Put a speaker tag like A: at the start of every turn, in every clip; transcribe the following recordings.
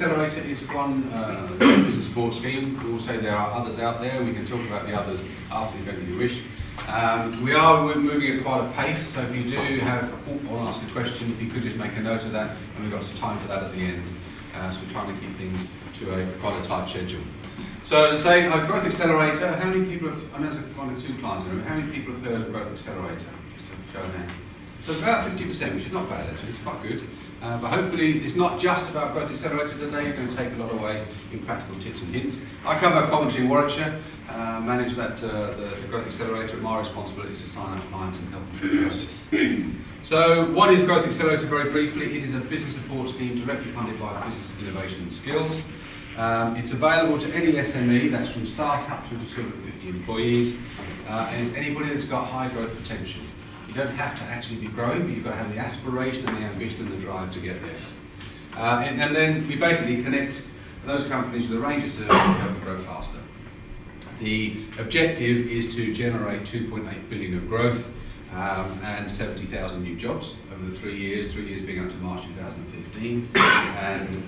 A: Accelerator is one business support scheme. We will say there are others out there. We can talk about the others after the event if you wish. We are moving at quite a pace, so if you do have, or ask a question, if you could just make a note of that, and we've got some time for that at the end. So we're trying to keep things to a quite a tight schedule. So to say, Growth Accelerator, how many people have, I know there's one or two clients in the room, how many people have heard of Growth Accelerator? Just to show now. So it's about 50%, which is not bad actually, it's quite good. But hopefully it's not just about Growth Accelerator today, you're going to take a lot away in practical tips and hints. I cover Coventry and Warwickshire, manage that the Growth Accelerator, and my responsibility is to sign up clients and help them through the process. So what is Growth Accelerator very briefly? It is a business support scheme directly funded by Business Innovation and Skills. It's available to any SME, that's from start-up to 250 employees, and anybody that's got high growth potential. You don't have to actually be growing, but you've got to have the aspiration and the ambition and the drive to get there. And then we basically connect those companies with a range of services to help them grow faster. The objective is to generate 2.8 billion of growth and 70,000 new jobs over the 3 years being up to March 2015, and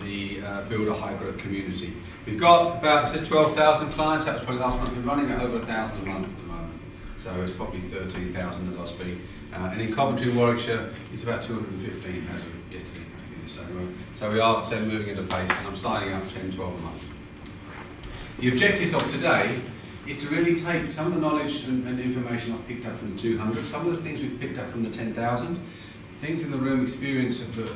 A: build a high growth community. We've got about, it says 12,000 clients, that was probably last month, we're running at over 1,000 a month at the moment. So it's probably 13,000 as I speak. And in Coventry and Warwickshire, it's about 215 as of yesterday. So we are moving at a pace, and I'm starting up 10, 12 a month. The objectives of today is to really take some of the knowledge and information I've picked up from the 200, some of the things we've picked up from the 10,000, things in the room, experience of the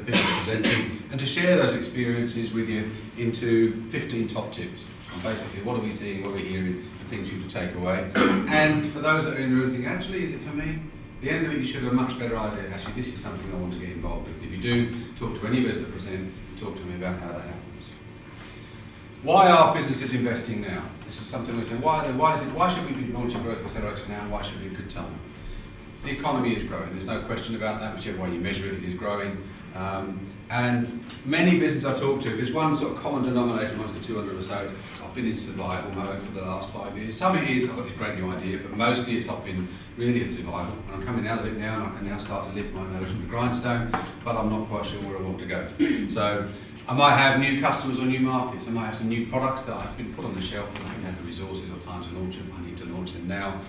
A: people presenting, and to share those experiences with you into 15 top tips. And basically, what are we seeing, what are we hearing, things you can take away. And for those that are in the room thinking, actually, is it for me? At the end of it, you should have a much better idea. Actually, this is something I want to get involved with. If you do, talk to any of us that present, talk to me about how that happens. Why are businesses investing now? This is something we say, why should we be launching Growth Accelerator now, and why should it be a good time? The economy is growing, there's no question about that, whichever way you measure it, it is growing. And many businesses I talk to, there's one sort of common denominator amongst the 200 or so, I've been in survival mode for the last 5 years. Some of it is, I've got this great new idea, but mostly it's I've been really in survival. And I'm coming out of it now, and I can now start to lift my nose from the grindstone, but I'm not quite sure where I want to go. So I might have new customers or new markets. I might have some new products that I've been put on the shelf, and I haven't had the resources or time to launch them. I need to launch them now.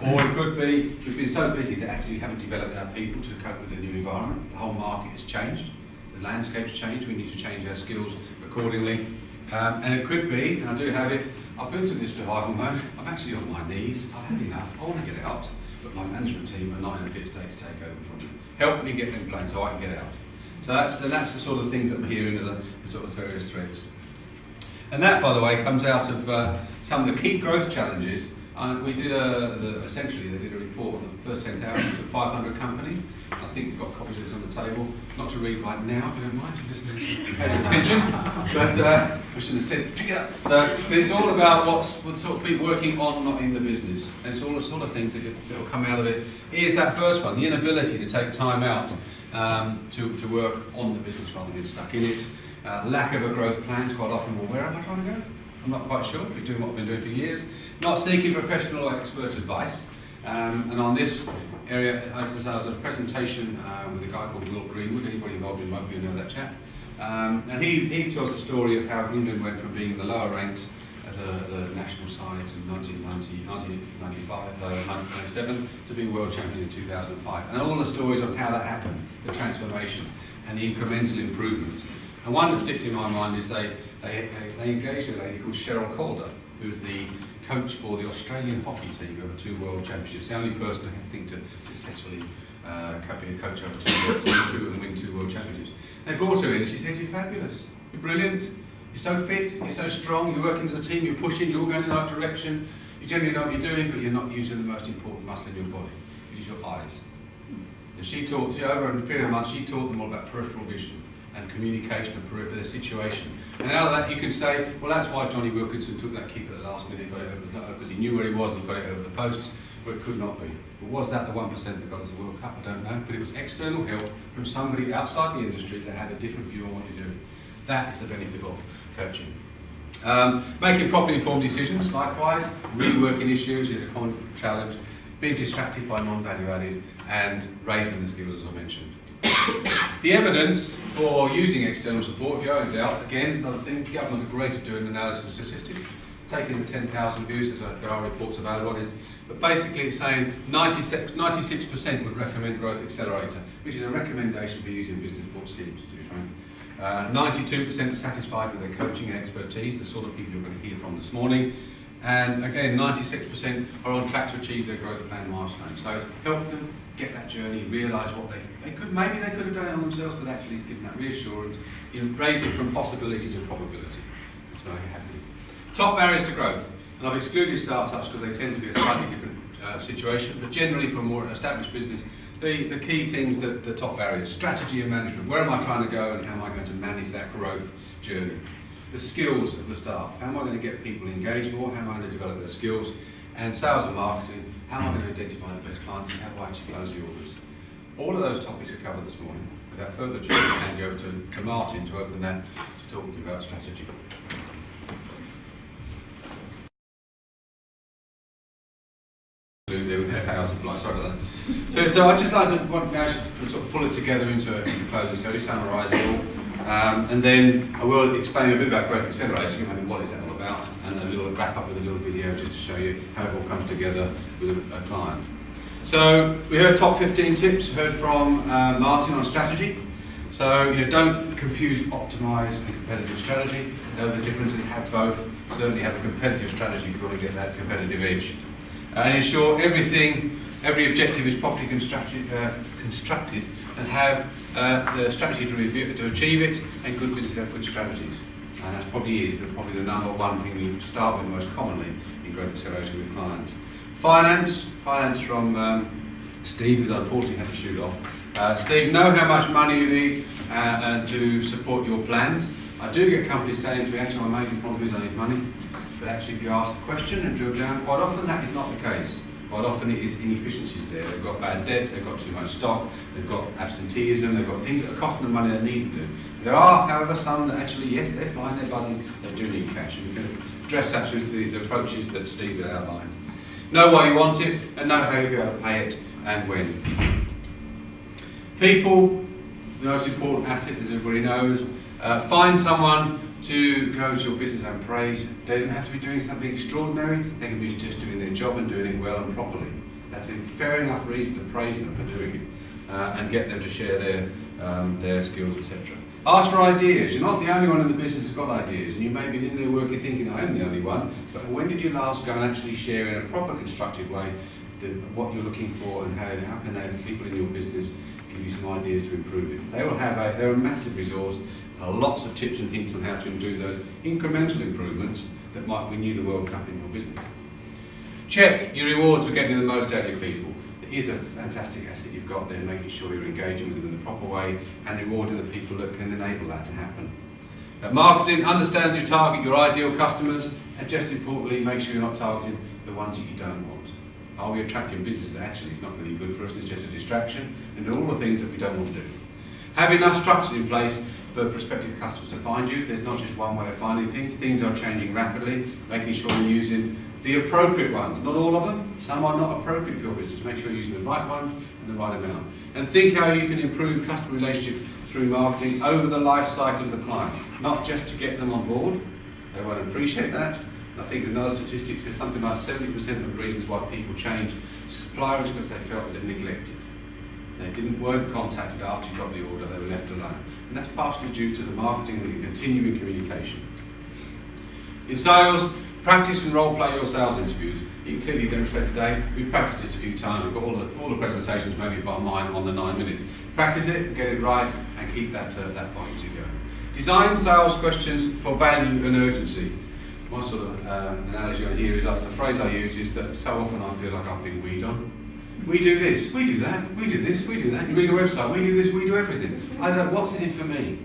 A: Or it could be, we've been so busy that actually we haven't developed our people to cope with the new environment. The whole market has changed. The landscape's changed. We need to change our skills accordingly. And it could be, and I do have it, I've been through this survival mode, I'm actually on my knees, I've had enough, I want to get out, but my management team are not in a fit state to take over from me. Help me get them playing so I can get out. So that's the sort of things that I'm hearing as the sort of various threads. And that, by the way, comes out of some of the key growth challenges. We did essentially, they did a report on the first 10,000 to 500 companies. I think we've got copies of this on the table. Not to read right now, if you don't mind, you just pay attention. But I should have said, pick it up. So it's all about what's sort of people working on, not in the business. And it's all the sort of things that will come out of it. Here's that first one, the inability to take time out to work on the business rather than get stuck in it. Lack of a growth plan, quite often, well, where am I trying to go? I'm not quite sure. We're doing what we've been doing for years. Not seeking professional or expert advice. And on this area, as I was at a presentation with a guy called Will Greenwood. Anybody involved in rugby will know that chap. And he tells the story of how England went from being in the lower ranks as a national side in 1997 to being world champion in 2005. And all the stories on how that happened, the transformation and the incremental improvements. And one that sticks in my mind is they engaged a lady called Cheryl Calder, who's the coach for the Australian hockey team over 2 world championships. The only person I think to successfully be a coach over 2 and win 2 world championships. They brought her in and she said, "You're fabulous, you're brilliant, you're so fit, you're so strong, you're working as a team, you're pushing, you're all going in the right direction, you generally know what you're doing, but you're not using the most important muscle in your body, which is your eyes." And she taught, over a period of months, she taught them all about peripheral vision and communication of the situation. And out of that you can say, well, that's why Johnny Wilkinson took that kick at the last minute, got it over the, because he knew where he was and he got it over the posts, where it could not be. But was that the 1% that got us the World Cup? I don't know. But it was external help from somebody outside the industry that had a different view on what you're doing. That is the benefit of coaching. Making properly informed decisions, likewise. Reworking issues is a common challenge. being distracted by non-value added, and raising the skills as I mentioned. The evidence for using external support, if you are in doubt, again, another thing, government are great at doing analysis of statistics, taking the 10,000 views, there are reports available on it, but basically it's saying 96% would recommend Growth Accelerator, which is a recommendation for using business support schemes, to be frank. 92% are satisfied with their coaching and expertise, the sort of people you're going to hear from this morning. And again, 96% are on track to achieve their growth plan milestones. So it's helped them get that journey, realise what they could, maybe they could have done it on themselves, but actually it's given that reassurance, raise it from possibility to probability. So you're happy. Top barriers to growth. And I've excluded startups because they tend to be a slightly different situation, but generally for a more established business, the key things, the top barriers, strategy and management. Where am I trying to go and how am I going to manage that growth journey? The skills of the staff. How am I going to get people engaged more? How am I going to develop their skills? And sales and marketing. How am I going to identify the best clients and how do I actually close the orders? All of those topics are covered this morning. Without further ado, I'll hand you over to Martin to open that to talk to you about strategy. There with their power supply, sorry about that. So I'd just like to sort of pull it together into a closing story, summarise it all. And then I will explain a bit about Growth Accelerator, what is that all about, and a little wrap up with a little video just to show you how it all comes together with a client. So we heard top 15 tips, heard from Martin on strategy. So don't confuse optimise and competitive strategy. Know the difference, and have both. Certainly have a competitive strategy if you want to get that competitive edge. And ensure every objective is properly constructed and have the strategy to achieve it, and good business have good strategies. And that probably the number one thing we start with most commonly in Growth Accelerator with clients. Finance from Steve, who unfortunately had to shoot off. Steve, know how much money you need to support your plans. I do get companies saying to me, actually my major problem is I need money. But actually if you ask the question and drill down, quite often that is not the case. Quite often it is inefficiencies there. They've got bad debts, they've got too much stock, they've got absenteeism, they've got things that are costing them money they need to do. There are, however, some that actually, yes, they're fine, they're buzzing, they do need cash. And we can address that with the approaches that Steve had outlined. Know why you want it, and know how you're going to pay it and when. People, the most important asset, as everybody knows. Find someone to go to your business and praise. They don't have to be doing something extraordinary, they can be just doing their job and doing it well and properly. That's a fair enough reason to praise them for doing it and get them to share their skills, etc. Ask for ideas. You're not the only one in the business who's got ideas, and you may be in there working thinking I am the only one, but when did you last go and actually share in a proper constructive way what you're looking for and how can people in your business give you some ideas to improve it? They're a massive resource. Lots of tips and hints on how to do those incremental improvements that might win you the World Cup in your business. Check your rewards for getting the most out of your people. It is a fantastic asset you've got there, making sure you're engaging with them in the proper way and rewarding the people that can enable that to happen. Marketing, understand your target, your ideal customers, and just importantly, make sure you're not targeting the ones that you don't want. Are we attracting business that actually is not really good for us, it's just a distraction, and do all the things that we don't want to do. Have enough structures in place for prospective customers to find you. There's not just one way of finding things. Things are changing rapidly, making sure you're using the appropriate ones. Not all of them. Some are not appropriate for your business. Make sure you're using the right ones and the right amount. And think how you can improve customer relationship through marketing over the life cycle of the client. Not just to get them on board. They won't appreciate that. I think there's another statistic, there's something like 70% of the reasons why people change suppliers because they felt they're neglected. They weren't contacted after you got the order, they were left alone. And that's partially due to the marketing and the continuing communication. In sales, practice and role play your sales interviews. You can clearly demonstrate today. We've practiced it a few times. We've got all the presentations, maybe by mine, on the 9 minutes. Practice it, get it right, and keep that positive going. Design sales questions for value and urgency. My sort of analogy on here is, the phrase I use is that so often I feel like I've been weed on. We do this, we do that, we do this, we do that. You read a website, we do this, we do everything. I don't know, what's in it for me?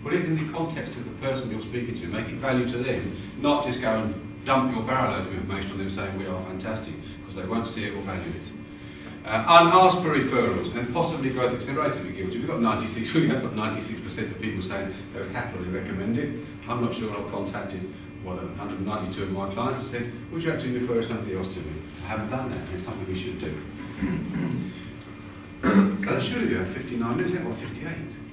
A: Put it in the context of the person you're speaking to, make it value to them, not just go and dump your barrel load of information on them saying we are fantastic, because they won't see it or value it. Ask for referrals, and possibly Growth Accelerator be guilty. We have got 96% of people saying they would happily recommend it. I'm not sure I've contacted 192 of my clients and said, would you actually refer somebody else to me? I haven't done that, and it's something we should do. So that should have been 59 minutes, or 58.